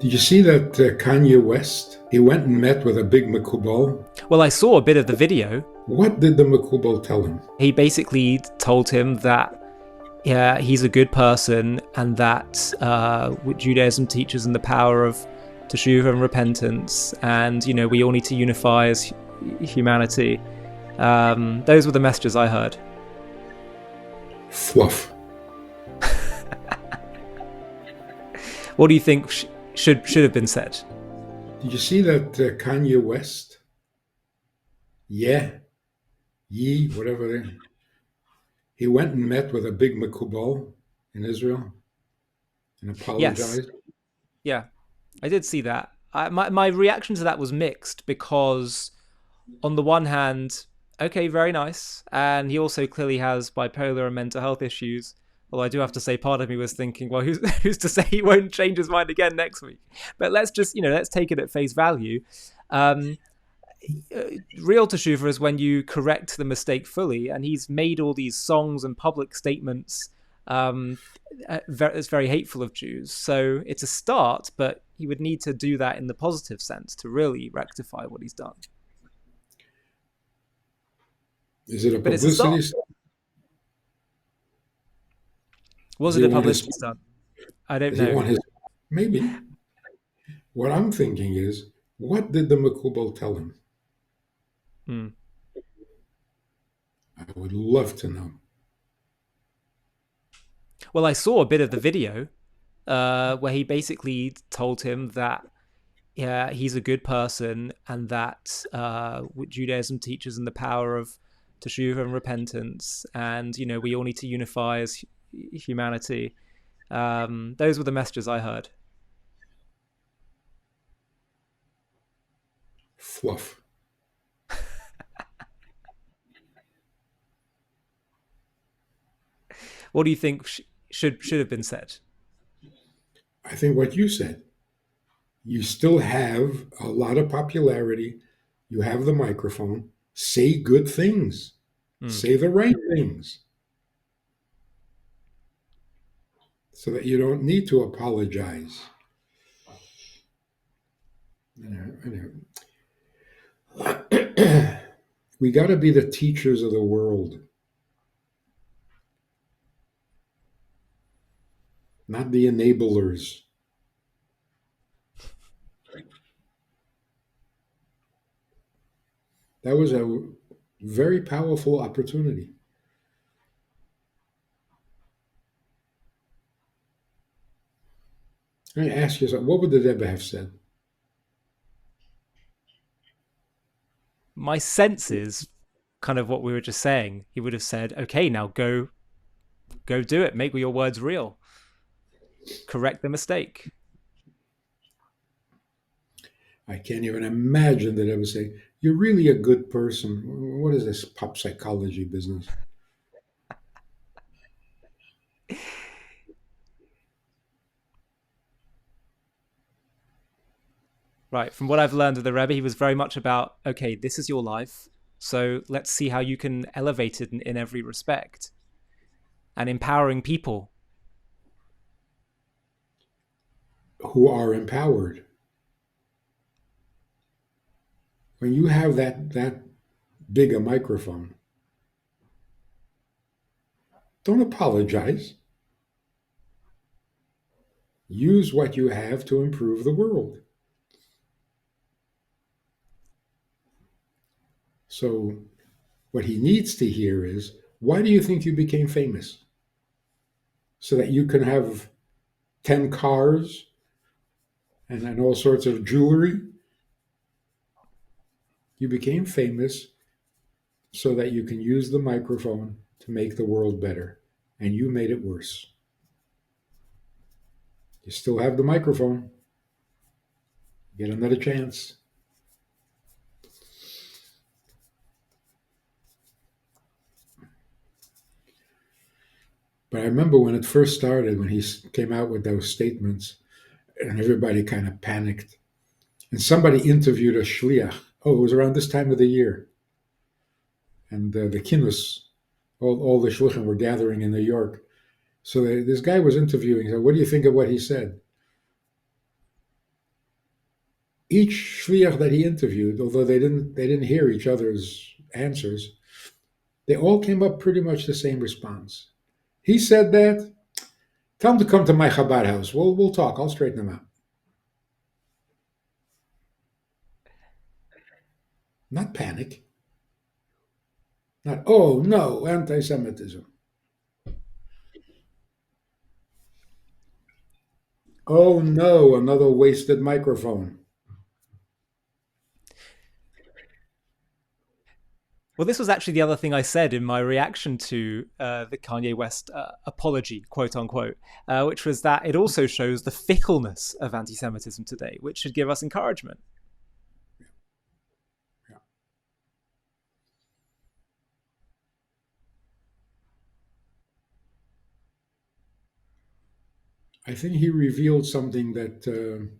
Did you see that Kanye West? He went and met with a big makubal. Well, I saw a bit of the video. What did the makubal tell him? He basically told him that he's a good person and that Judaism teaches in the power of teshuvah and repentance, and we all need to unify as humanity. Those were the messages I heard. Fluff. What do you think should have been said? Did you see that Kanye West? Yeah, whatever. He went and met with a big makubal in Israel and Yes, apologized. yeah, I did see that. My reaction to that was mixed because, on the one hand, okay, very nice, and he also clearly has bipolar and mental health issues. Although I do have to say, part of me was thinking, well, who's to say he won't change his mind again next week? But let's just, let's take it at face value. Um, Real teshuvah is when you correct the mistake fully, and he's made all these songs and public statements. It's very hateful of Jews. So it's a start, but he would need to do that in the positive sense to really rectify what he's done. Is it a But it's a start. publicity stunt? Was Does it he a want his? publicity stunt? I don't Does he know. want his? Maybe. What I'm thinking is, what did the makubal tell him? Hmm. I would love to know. Well, I saw a bit of the video where he basically told him that he's a good person and that Judaism teaches in the power of teshuvah and repentance, and we all need to unify as humanity. Those were the messages I heard. Fluff. What do you think should have been said? I think what you said. You still have a lot of popularity. You have the microphone. Say good things. Hmm. Say the right things. So that you don't need to apologize. We got to be the teachers of the world, not the enablers. That was a very powerful opportunity. I ask you something. What would the Rebbe have said? My sense is kind of what we were just saying. He would have said, "Okay, now go do it. Make your words real. Correct the mistake." I can't even imagine that Rebbe say, "You're really a good person." What is this pop psychology business? Right. From what I've learned of the Rebbe, he was very much about, okay, this is your life, so let's see how you can elevate it in every respect, and empowering people. Who are empowered. When you have that big a microphone, don't apologize. Use what you have to improve the world. So, what he needs to hear is, why do you think you became famous? So that you can have 10 cars and all sorts of jewelry? You became famous so that you can use the microphone to make the world better. And you made it worse. You still have the microphone. Get another chance. But I remember when it first started, when he came out with those statements, and everybody kind of panicked. And somebody interviewed a shliach. Oh, it was around this time of the year. And the kinnus, all the shluchim were gathering in New York. So this guy was interviewing. He said, what do you think of what he said? Each shliach that he interviewed, although they didn't hear each other's answers, they all came up pretty much the same response. He said that. Tell him to come to my Chabad house. We'll talk. I'll straighten him out. Not panic. Not, oh no, anti Semitism. Oh no, another wasted microphone. Well, this was actually the other thing I said in my reaction to the Kanye West apology, quote unquote, which was that it also shows the fickleness of anti Semitism today, which should give us encouragement. Yeah. I think he revealed something that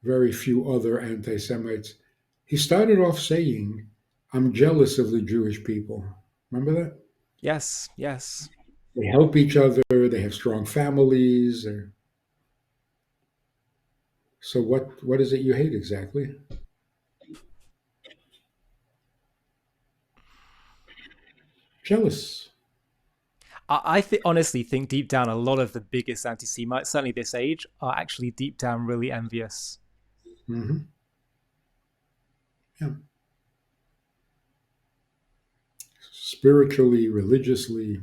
very few other anti Semites. He started off saying, I'm jealous of the Jewish people. Remember that? Yes, yes. They help each other, they have strong families. So what is it you hate exactly? Jealous. Honestly think deep down a lot of the biggest anti Semites, certainly this age, are actually deep down really envious. Hmm. Yeah. Spiritually, religiously,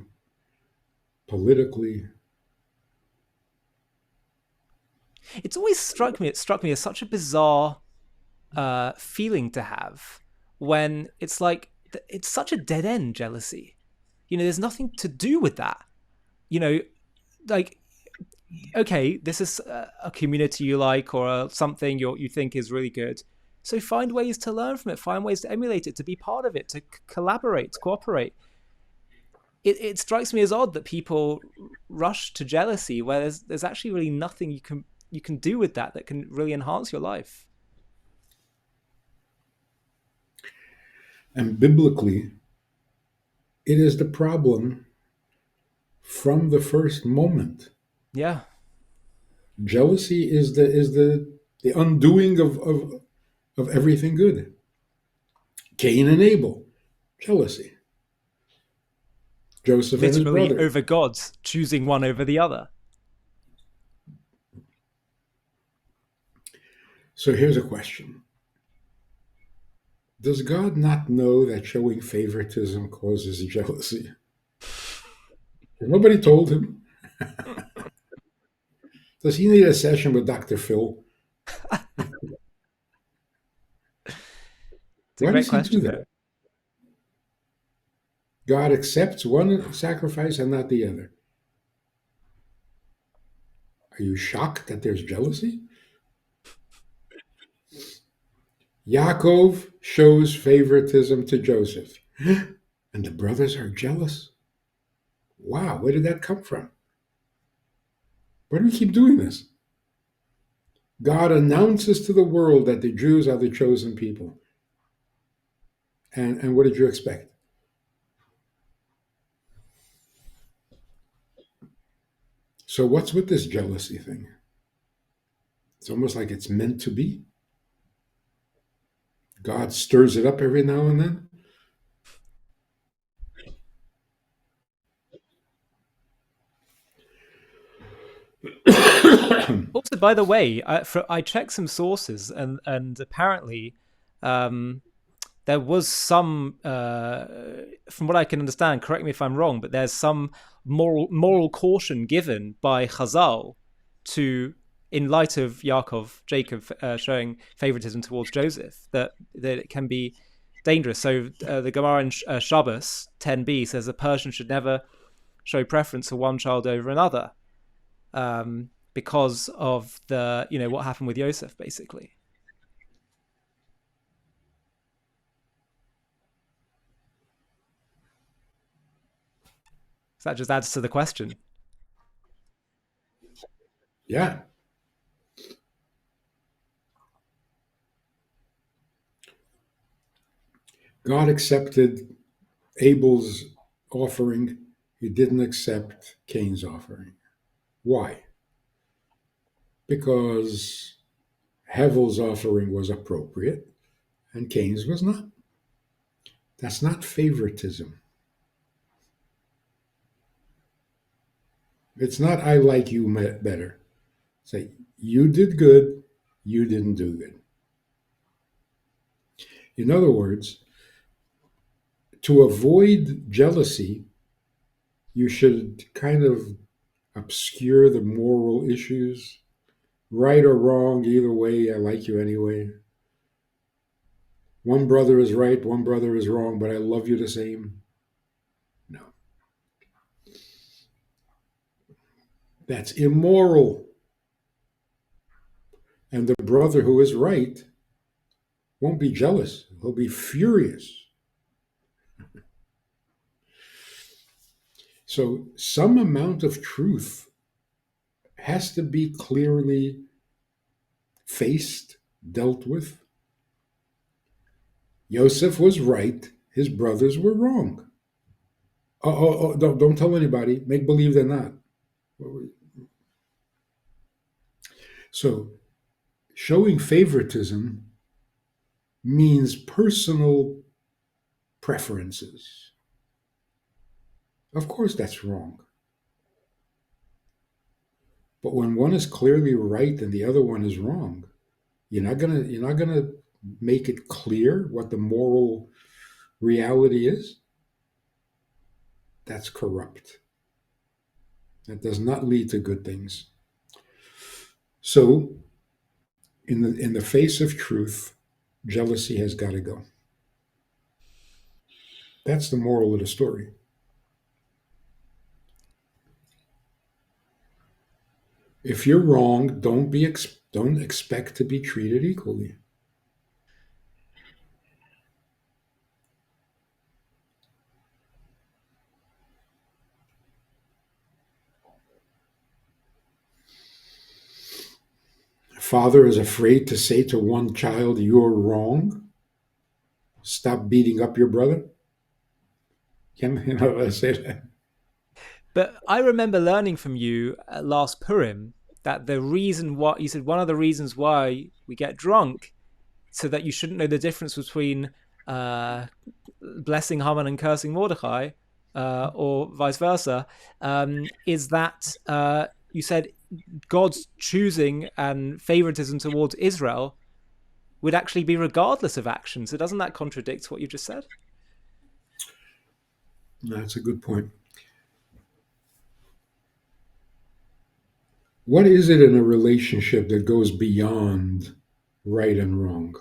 politically. It struck me as such a bizarre feeling to have when it's like it's such a dead end jealousy. There's nothing to do with that. You know, like okay, this is a community you like or something you think is really good. So find ways to learn from it, find ways to emulate it, to be part of it, to collaborate, to cooperate. It strikes me as odd that people rush to jealousy where there's actually really nothing you can do with that can really enhance your life. And biblically, it is the problem from the first moment. Yeah, Jealousy is the undoing of everything good. Cain and Abel, jealousy. Joseph and his literally brother. over gods, choosing one over the other. So here's a question. Does God not know that showing favoritism causes jealousy? Nobody told him. Does he need a session with Dr. Phil? It's a Why great does he do question. that? God accepts one sacrifice and not the other. Are you shocked that there's jealousy? Yaakov shows favoritism to Joseph, and the brothers are jealous. Wow, where did that come from? Why do we keep doing this? God announces to the world that the Jews are the chosen people. And what did you expect? So, what's with this jealousy thing? It's almost like it's meant to be. God stirs it up every now and then. Also, by the way, I checked some sources, and apparently, um, there was some, from what I can understand. Correct me if I'm wrong, but there's some moral caution given by Chazal to, in light of Jacob showing favoritism towards Joseph, that it can be dangerous. So the Gemara in Shabbos 10b says a Persian should never show preference for one child over another. Because of what happened with Yosef, basically. So that just adds to the question. Yeah, God accepted Abel's offering, he didn't accept Cain's offering. Why? Because Hevel's offering was appropriate and Cain's was not. That's not favoritism. It's not I like you better. Say, you did good, you didn't do good. In other words, to avoid jealousy, you should kind of obscure the moral issues. Right or wrong, either way, I like you anyway. One brother is right, one brother is wrong, but I love you the same. No, that's immoral. And the brother who is right won't be jealous, he'll be furious. So, some amount of truth has to be clearly faced, dealt with. Yosef was right, his brothers were wrong. Oh, don't tell anybody, make believe they're not. So, showing favoritism means personal preferences. Of course, that's wrong. But when one is clearly right and the other one is wrong, you're not gonna make it clear what the moral reality is. That's corrupt. That does not lead to good things. So, in the face of truth, jealousy has got to go. That's the moral of the story. If you're wrong, don't expect to be treated equally. A father is afraid to say to one child, "You're wrong. Stop beating up your brother." Can I say that? But I remember learning from you at last Purim that the reason why you said one of the reasons why we get drunk so that you shouldn't know the difference between uh, blessing Haman and cursing Mordecai, or vice versa, is that you said God's choosing and favoritism towards Israel would actually be regardless of action. So doesn't that contradict what you just said? That's a good point. What is it in a relationship that goes beyond right and wrong?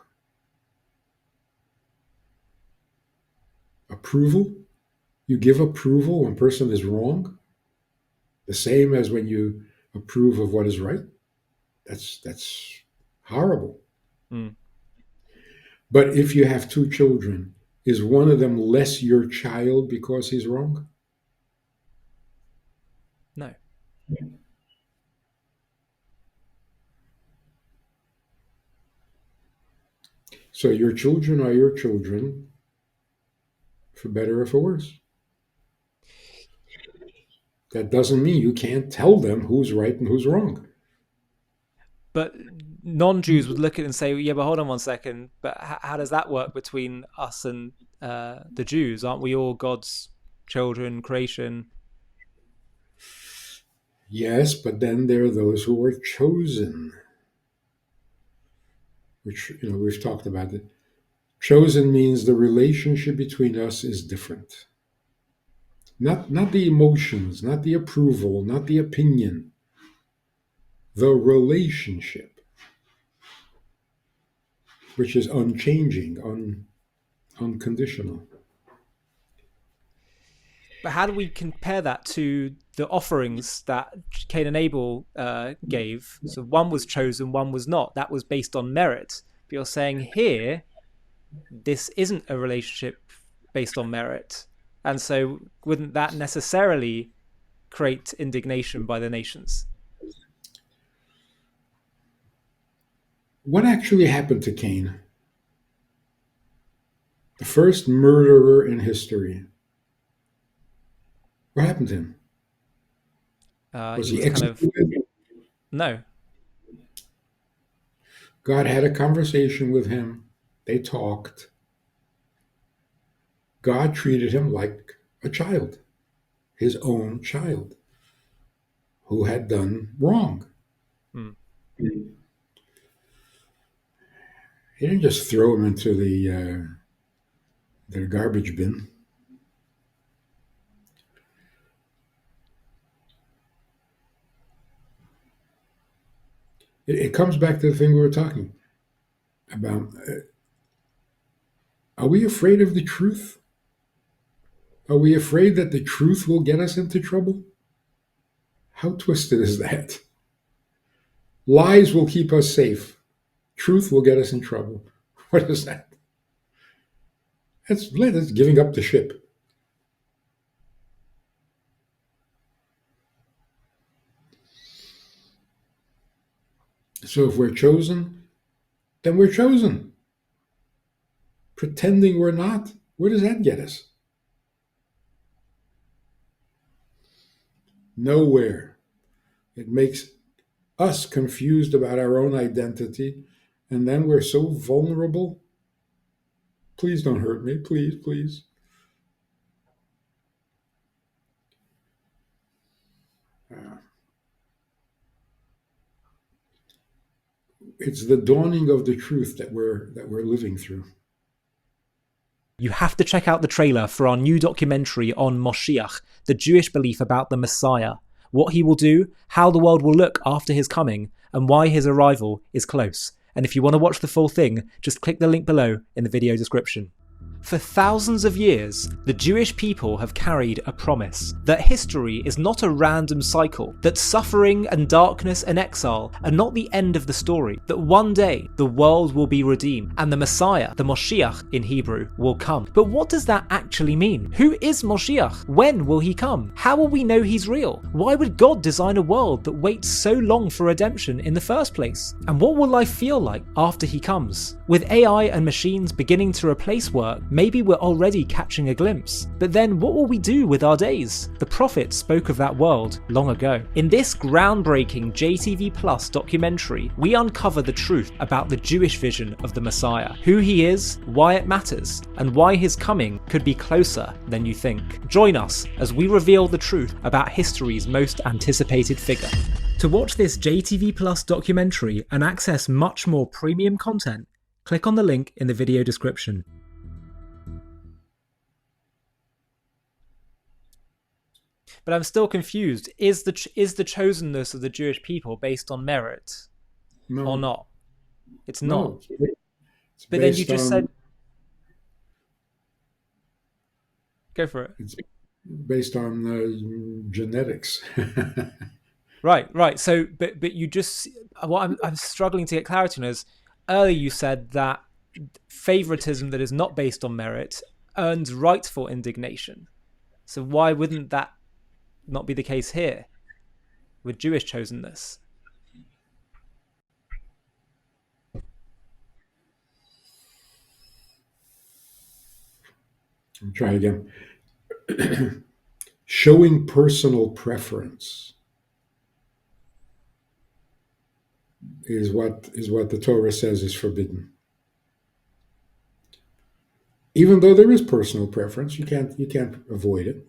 Approval? You give approval when a person is wrong, the same as when you approve of what is right. That's horrible. Mm, But if you have two children, is one of them less your child because he's wrong? no. So your children are your children, for better or for worse. That doesn't mean you can't tell them who's right and who's wrong. But non-Jews would look at it and say, yeah, but hold on one second. But how does that work between us and the Jews? Aren't we all God's children, creation? Yes, but then there are those who are chosen, which we've talked about it. Chosen means the relationship between us is different. Not the emotions, not the approval, not the opinion. The relationship, which is unchanging, unconditional. But how do we compare that to the offerings that Cain and Abel gave? So one was chosen, one was not. That was based on merit. But you're saying here, this isn't a relationship based on merit. And so wouldn't that necessarily create indignation by the nations? What actually happened to Cain? The first murderer in history. What happened to him? Was He he was kind of, executed? no. God had a conversation with him. They talked. God treated him like a child, his own child, who had done wrong. Hmm. He didn't just throw him into the garbage bin. It comes back to the thing we were talking about. Are we afraid of the truth? Are we afraid that the truth will get us into trouble? How twisted is that? Lies will keep us safe. Truth will get us in trouble. What is that? That's giving up the ship. So if we're chosen, then we're chosen. Pretending we're not, where does that get us? Nowhere. It makes us confused about our own identity, and then we're so vulnerable. Please don't hurt me. Please, please. Uh, it's the dawning of the truth that we're living through. You have to check out the trailer for our new documentary on Moshiach, the Jewish belief about the Messiah, what he will do, how the world will look after his coming, and why his arrival is close. And if you want to watch the full thing, just click the link below in the video description. For thousands of years, the Jewish people have carried a promise that history is not a random cycle, that suffering and darkness and exile are not the end of the story, that one day the world will be redeemed and the Messiah, the Moshiach in Hebrew, will come. But what does that actually mean? Who is Moshiach? When will he come? How will we know he's real? Why would God design a world that waits so long for redemption in the first place? And what will life feel like after he comes? With AI and machines beginning to replace work, maybe we're already catching a glimpse. But then what will we do with our days? The prophets spoke of that world long ago. In this groundbreaking JTV Plus documentary, we uncover the truth about the Jewish vision of the Messiah, who he is, why it matters, and why his coming could be closer than you think. Join us as we reveal the truth about history's most anticipated figure. To watch this JTV Plus documentary and access much more premium content, click on the link in the video description. But I'm still confused. Is the chosenness of the Jewish people based on merit No, or not? It's no. not. But then you just said, go for it. It's based on genetics. Right. So, but you just, what I'm struggling to get clarity on is, earlier you said that favoritism that is not based on merit earns rightful indignation. So why wouldn't that not be the case here with Jewish chosenness? I'll try again. Showing personal preference is what the Torah says is forbidden. Even though there is personal preference, you can't avoid it.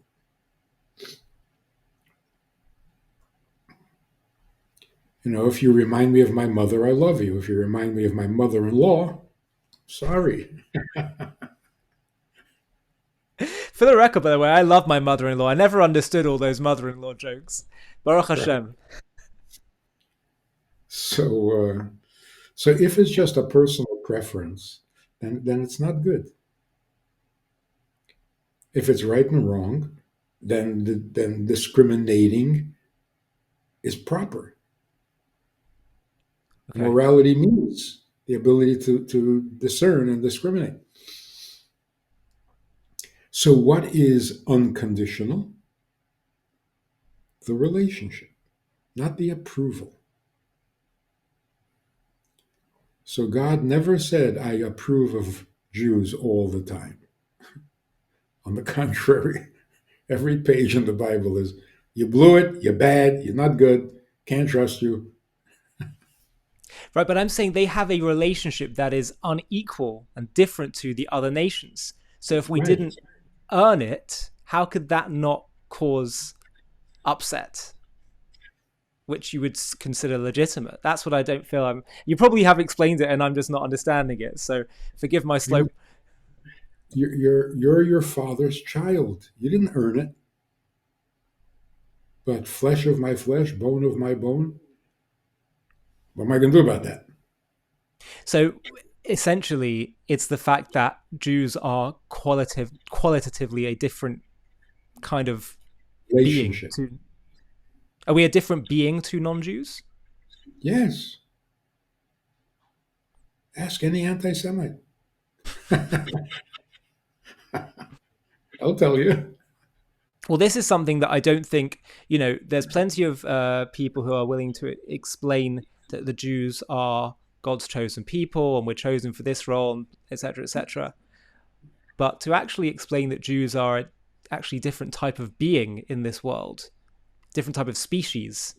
If you remind me of my mother, I love you. If you remind me of my mother-in-law, sorry. For the record, by the way, I love my mother-in-law. I never understood all those mother-in-law jokes. Baruch Hashem. So if it's just a personal preference, then it's not good. If it's right and wrong, then discriminating is proper. Okay. Morality means the ability to discern and discriminate. So what is unconditional? The relationship, not the approval. So God never said, I approve of Jews all the time. On the contrary, every page in the Bible is, you blew it, you're bad, you're not good, can't trust you. Right, but I'm saying they have a relationship that is unequal and different to the other nations. So if we Right. didn't earn it, how could that not cause upset, which you would consider legitimate? That's what I don't feel. You probably have explained it and I'm just not understanding it. So forgive my You, slope. you're your father's child. You didn't earn it, but flesh of my flesh, bone of my bone. What am I going to do about that? So essentially, it's the fact that Jews are qualitatively a different kind of being Relationship. to. Are we a different being to non-Jews? Yes. Ask any anti Semite. I'll tell you. Well, this is something that I don't think, there's plenty of people who are willing to explain that the Jews are God's chosen people and we're chosen for this role, etc., etc. But to actually explain that Jews are actually different type of being in this world, different type of species,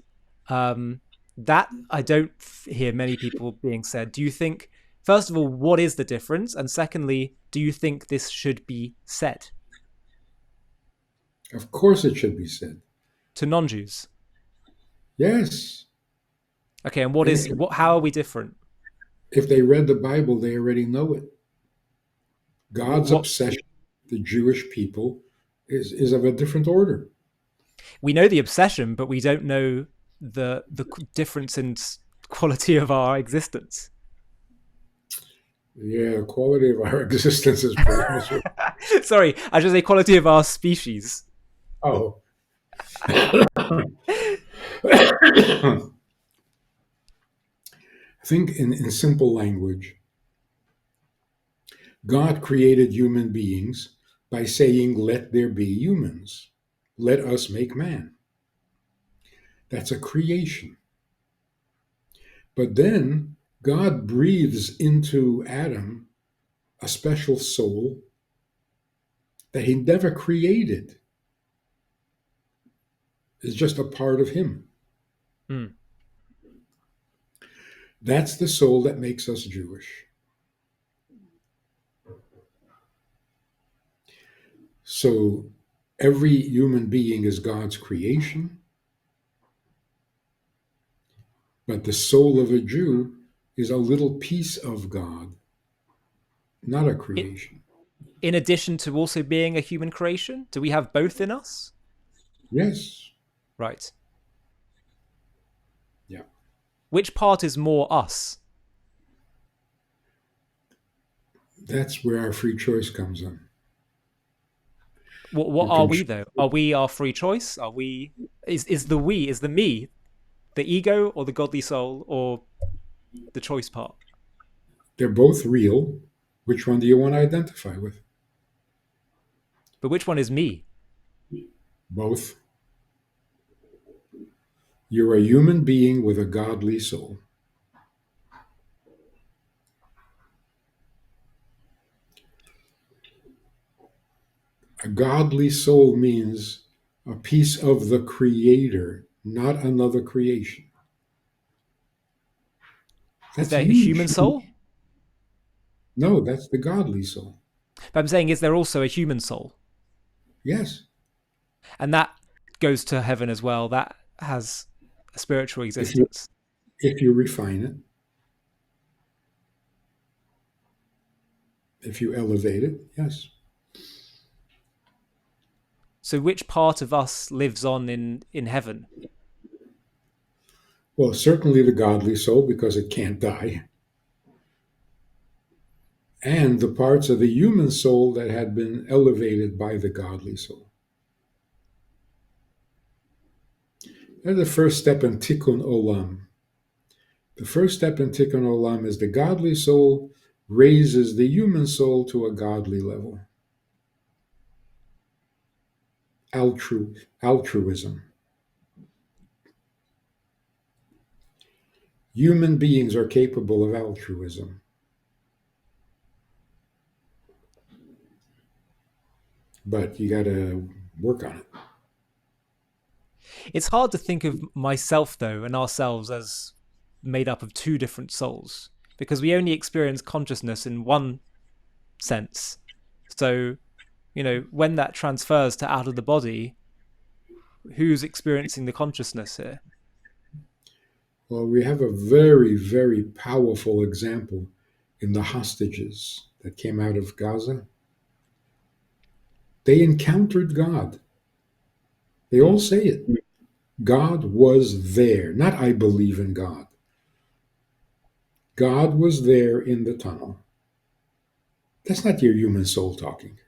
um, that I don't hear many people being said. Do you think, first of all, what is the difference? And secondly, do you think this should be said Of course it should be said. to non-Jews? Yes. Okay, and And how are we different? if they read the Bible, they already know it. God's What obsession with the Jewish people is of a different order. we know the obsession, but we don't know the difference in quality of our existence. Yeah, the quality of our existence is pretty miserable. Sorry, I should say quality of our species. Oh. I think in simple language, God created human beings by saying, let there be humans. Let us make man. That's a creation. But then God breathes into Adam a special soul that he never created. It's just a part of him. Mm. That's the soul that makes us Jewish. So every human being is God's creation, but the soul of a Jew is a little piece of God, not a It, creation. in addition to also being a human creation, do we have both in us? Yes. Right. Yeah. Which part is more us? That's where our free choice comes in. What You are can we though? Are we our free choice? Are we is the we, is the me, the ego or the godly soul or the choice part? They're both real. Which one do you want to identify with? But which one is me? Both. You're a human being with a godly soul. A godly soul means a piece of the Creator, not another creation. Is That's there a human huge. soul? No, that's the godly soul. But I'm saying, is there also a human soul? Yes. And that goes to heaven as well. That has a spiritual If you existence. if you refine it, if you elevate it, yes. So which part of us lives on in heaven? Well, certainly the godly soul because it can't die. And the parts of the human soul that had been elevated by the godly soul. That's the first step in Tikkun Olam. The first step in Tikkun Olam is the godly soul raises the human soul to a godly level. Altruism. Human beings are capable of altruism, but you got to work on it. It's hard to think of myself though and ourselves as made up of two different souls because we only experience consciousness in one sense. So, when that transfers to out of the body, who's experiencing the consciousness here? Well, we have a very, very powerful example in the hostages that came out of Gaza. They encountered God. They all Mm. say it. God was there. Not I believe in God. God was there in the tunnel. That's not your human soul talking.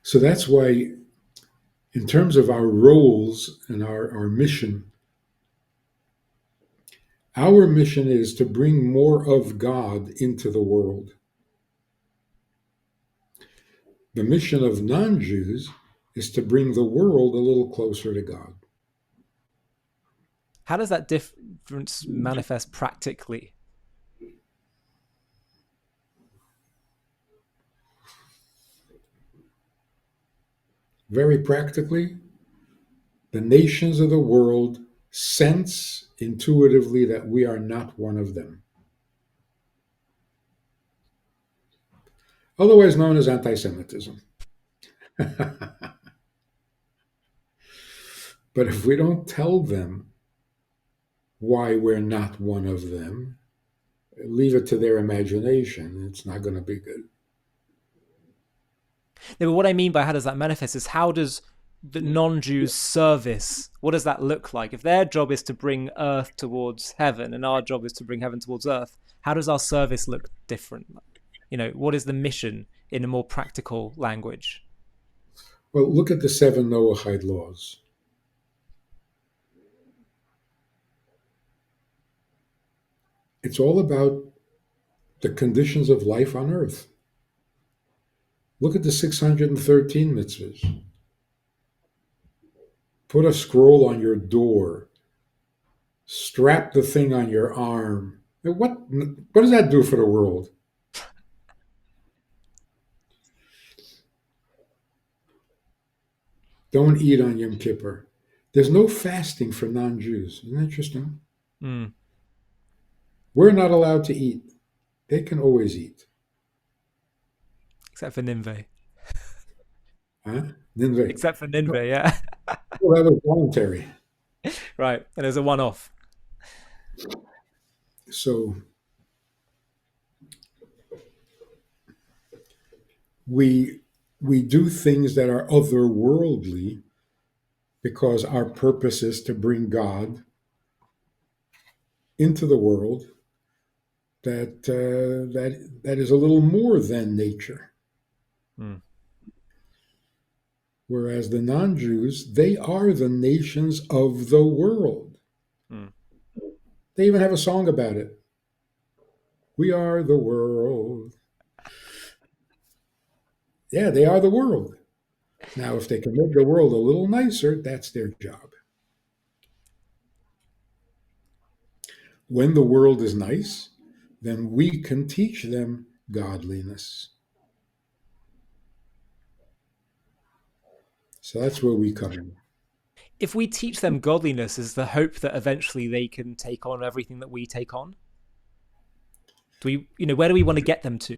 So that's why, in terms of our roles and our mission is to bring more of God into the world. The mission of non Jews is to bring the world a little closer to God. How does that difference manifest practically? Very practically, the nations of the world sense intuitively that we are not one of them, otherwise known as anti Semitism. But if we don't tell them why we're not one of them, leave it to their imagination, it's not going to be good. No, but what I mean by how does that manifest is how does the non-Jews service, what does that look like? If their job is to bring earth towards heaven and our job is to bring heaven towards earth, how does our service look different? What is the mission in a more practical language? Well, look at the seven Noahide laws. It's all about the conditions of life on earth. Look at the 613 mitzvahs. Put a scroll on your door. Strap the thing on your arm. What does that do for the world? Don't eat on Yom Kippur. There's no fasting for non Jews. Isn't that interesting? Mm. We're not allowed to eat. They can always eat. Except for Nineveh. Huh? Nineveh. Except for No, Nineveh, yeah. well, that was voluntary. Right. And there's a one-off. So we we do things that are otherworldly because our purpose is to bring God into the world that is a little more than nature. Mm. Whereas the non-Jews, they are the nations of the world. Mm. They even have a song about it. We are the world. Yeah, they are the world. Now, if they can make the world a little nicer, that's their job. When the world is nice, then we can teach them godliness. So that's where we come in. If we teach them godliness, is the hope that eventually they can take on everything that we take on? Do we, where do we want to get them to?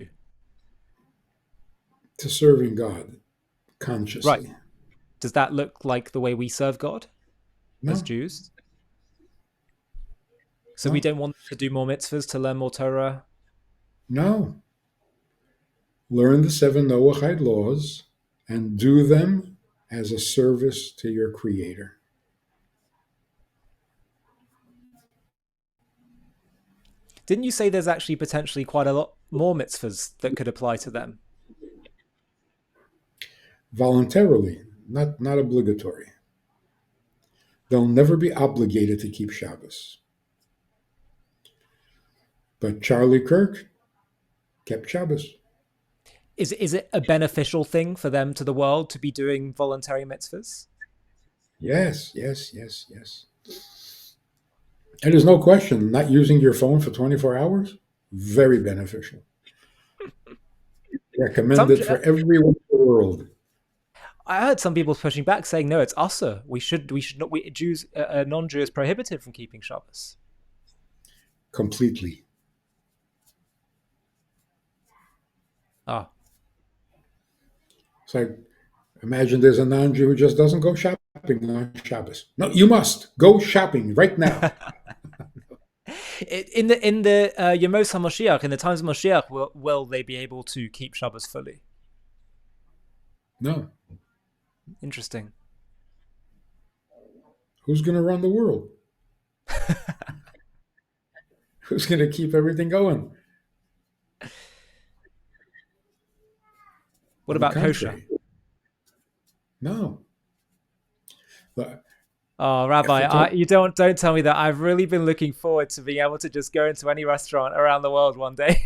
To serving God Right. consciously. Does that look like the way we serve God as No, Jews? So we no, don't want to do more mitzvahs, to learn more Torah? no. Learn the seven Noahide laws and do them as a service to your Creator. Didn't you say there's actually potentially quite a lot more mitzvahs that could apply to them? Voluntarily, not obligatory. They'll never be obligated to keep Shabbos. But Charlie Kirk kept Shabbos. Is it a beneficial thing for them to the world to be doing voluntary mitzvahs? Yes, yes, yes, yes. And there's no question, not using your phone for 24 hours, very beneficial. So Recommended for everyone in the world. I heard some people pushing back, saying no, it's usher. We should not. Jews, a non-Jew is prohibited from keeping Shabbos. Completely. Ah, It's like, imagine there's a non-Jew who just doesn't go shopping on Shabbos. No, you must go shopping right now. in the Yemos HaMashiach, in the times of Mashiach, will they be able to keep Shabbos fully? No. Interesting. Who's going to run the world? Who's going to keep everything going? What On the about kosher? contrary, no. But Oh, if Rabbi, we're talking, you don't tell me that. I've really been looking forward to being able to just go into any restaurant around the world one day.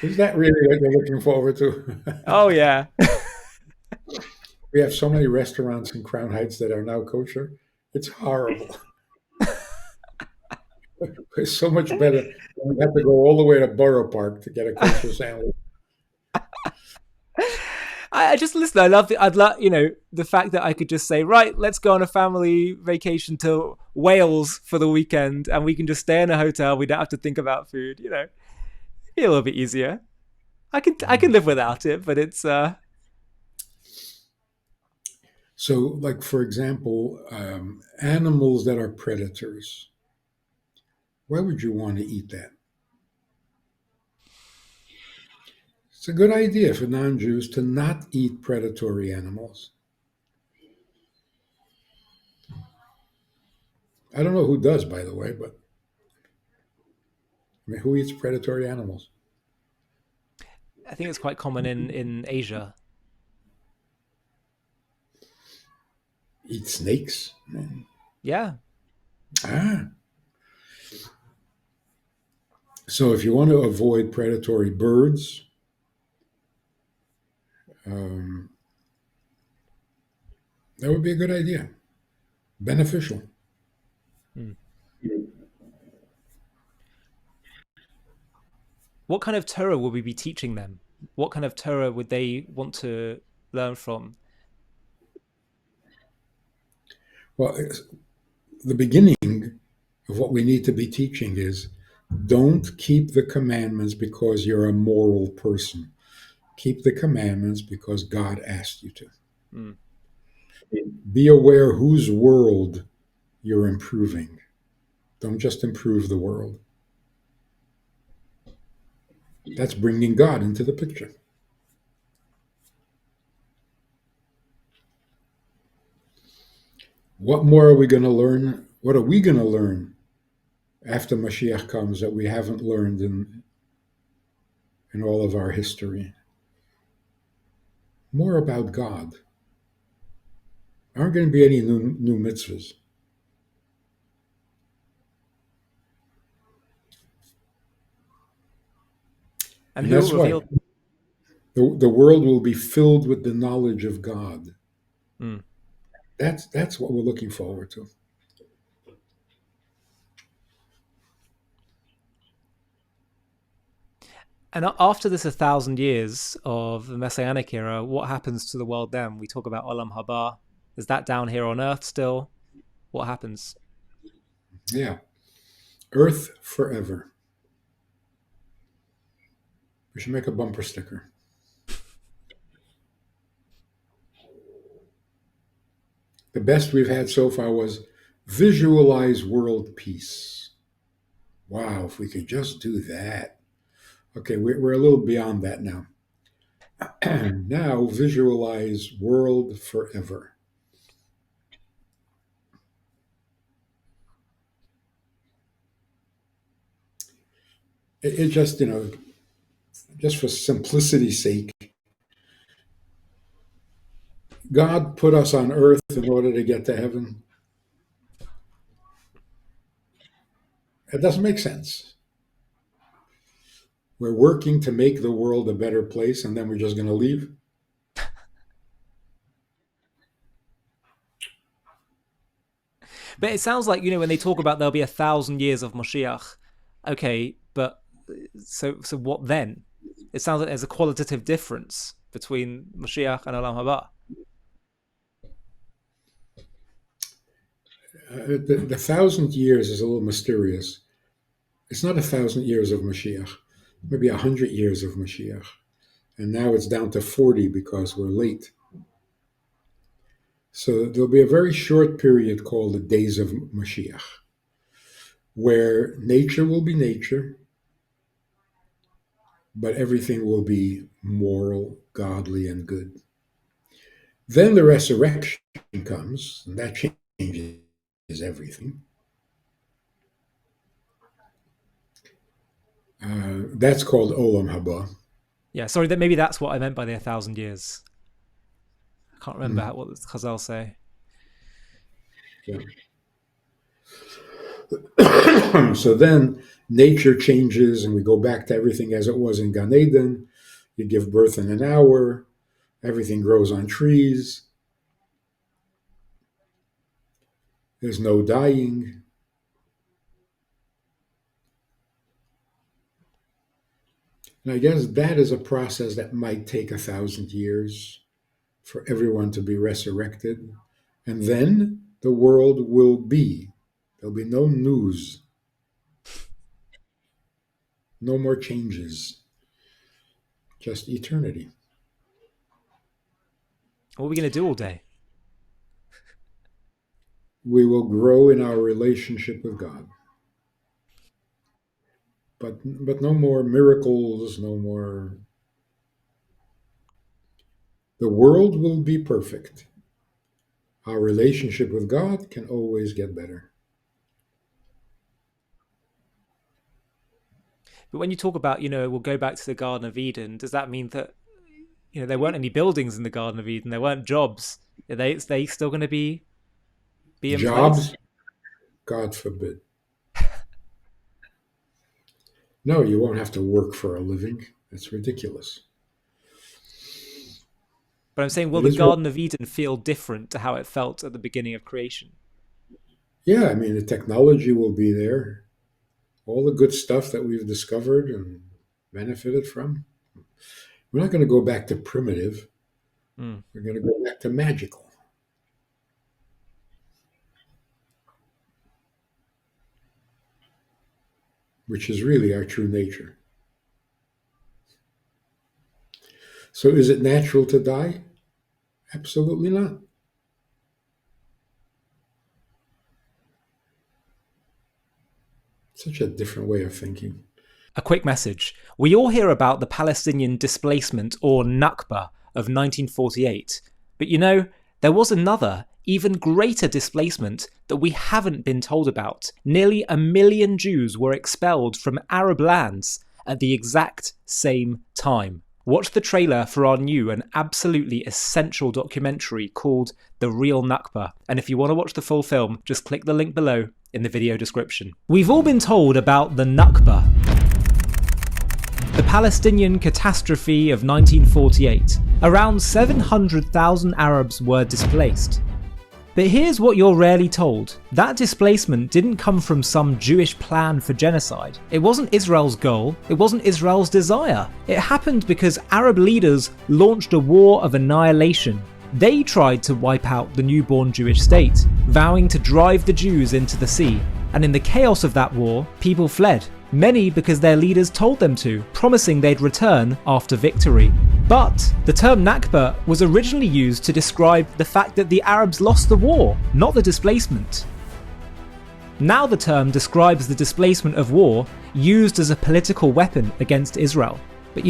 is that really what you're looking forward to? Oh yeah. We have so many restaurants in Crown Heights that are now kosher. It's horrible. It's so much better. We have to go all the way to Borough Park to get a kosher sandwich. I just listen. I love I'd love the fact that I could just say, right, let's go on a family vacation to Wales for the weekend, and we can just stay in a hotel. We don't have to think about food. Be a little bit easier. I can live without it, but it's So, like for example, animals that are predators. Why would you want to eat that? It's a good idea for non-Jews to not eat predatory animals. I don't know who does, by the way, but I mean, who eats predatory animals? I think it's quite common in Asia. Eat snakes? Yeah. Ah. So if you want to avoid predatory birds, um, that would be a good idea. Beneficial. Hmm. What kind of Torah would we be teaching them? What kind of Torah would they want to learn from? Well, the beginning of what we need to be teaching is don't keep the commandments because you're a moral person. Keep the commandments because God asked you to. Hmm. Be aware whose world you're improving. Don't just improve the world. That's bringing God into the picture. What more are we going to learn? What are we going to learn after Mashiach comes that we haven't learned in all of our history? More about God. Aren't going to be any new mitzvahs. And And who will that's why reveal? the world will be filled with the knowledge of God. Hmm. That's what we're looking forward to. And after this 1,000 years of the Messianic era, what happens to the world then? We talk about Olam Haba. Is that down here on Earth still? What happens? Yeah. Earth forever. We should make a bumper sticker. The best we've had so far was visualize world peace. Wow, if we could just do that. Okay, we're a little beyond that now. Now visualize world forever. It just, just for simplicity's sake, God put us on earth in order to get to heaven. It doesn't make sense. We're working to make the world a better place, and then we're just going to leave. But it sounds like, when they talk about there'll be 1,000 years of Moshiach. Okay, but so what then? It sounds like there's a qualitative difference. between Mashiach and Olam Haba? The 1,000 years is a little mysterious. It's not 1,000 years of Mashiach, maybe 100 years of Mashiach. And now it's down to 40 because we're late. So there'll be a very short period called the days of Mashiach, where nature will be nature, but everything will be moral, godly, and good. Then the resurrection comes, and that changes everything. That's called Olam Haba. Yeah, sorry, that maybe that's what I meant by the 1,000 years. I can't remember what the Chazal say. Yeah. So then nature changes and we go back to everything as it was in Gan Eden. You give birth in an hour, everything grows on trees, there's no dying. And I guess that is a process that might take 1,000 years for everyone to be resurrected. And then the world will be. There'll be no news, no more changes, just eternity. What are we going to do all day? We will grow in our relationship with God. But no more miracles, no more. The world will be perfect. Our relationship with God can always get better. But when you talk about, we'll go back to the Garden of Eden, does that mean that, there weren't any buildings in the Garden of Eden? There weren't jobs? Are they still going to be in Jobs? place? God forbid. No, you won't have to work for a living. That's ridiculous. But I'm saying, will the Garden of Eden feel different to how it felt at the beginning of creation? Yeah, I mean, the technology will be there. All the good stuff that we've discovered and benefited from. We're not going to go back to primitive. We're going to go back to magical. Which is really our true nature. So is it natural to die? Absolutely not. Such a different way of thinking. A quick message. We all hear about the Palestinian displacement, or Nakba, of 1948. But there was another, even greater displacement that we haven't been told about. Nearly 1 million Jews were expelled from Arab lands at the exact same time. Watch the trailer for our new and absolutely essential documentary called The Real Nakba. And if you want to watch the full film, just click the link below in the video description. We've all been told about the Nakba, the Palestinian catastrophe of 1948. Around 700,000 Arabs were displaced. But here's what you're rarely told. That displacement didn't come from some Jewish plan for genocide. It wasn't Israel's goal. It wasn't Israel's desire. It happened because Arab leaders launched a war of annihilation. They tried to wipe out the newborn Jewish state, vowing to drive the Jews into the sea. And in the chaos of that war, people fled. Many because their leaders told them to, promising they'd return after victory. But the term Nakba was originally used to describe the fact that the Arabs lost the war, not the displacement. Now the term describes the displacement of war used as a political weapon against Israel. But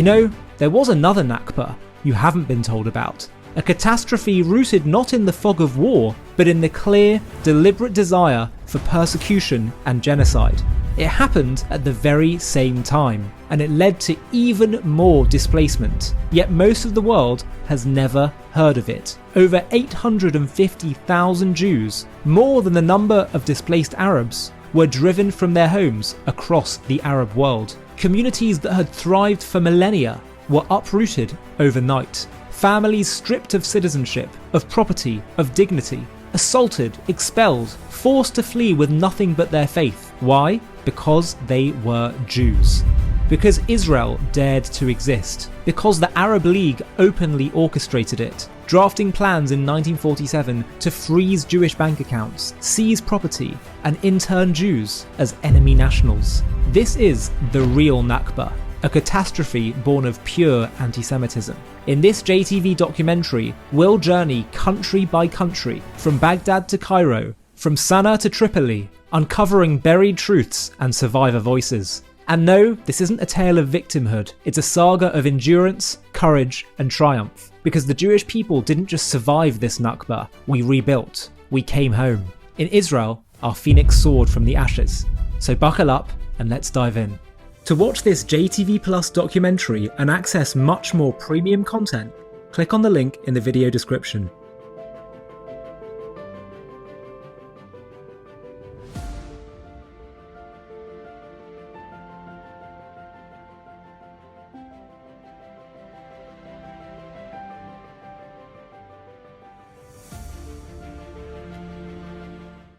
there was another Nakba you haven't been told about. A catastrophe rooted not in the fog of war, but in the clear, deliberate desire for persecution and genocide. It happened at the very same time, and it led to even more displacement. Yet most of the world has never heard of it. Over 850,000 Jews, more than the number of displaced Arabs, were driven from their homes across the Arab world. Communities that had thrived for millennia were uprooted overnight. Families stripped of citizenship, of property, of dignity, assaulted, expelled, forced to flee with nothing but their faith. Why? Because they were Jews. because Israel dared to exist, because the Arab League openly orchestrated it, drafting plans in 1947 to freeze Jewish bank accounts, seize property, and intern Jews as enemy nationals. This is the real Nakba, a catastrophe born of pure anti-Semitism. In this JTV documentary, we'll journey country by country, from Baghdad to Cairo, from Sana'a to Tripoli, uncovering buried truths and survivor voices. And no, this isn't a tale of victimhood, it's a saga of endurance, courage, and triumph. Because the Jewish people didn't just survive this Nakba, we rebuilt. We came home. In Israel, our phoenix soared from the ashes. So buckle up and let's dive in. To watch this JTV Plus documentary and access much more premium content, click on the link in the video description.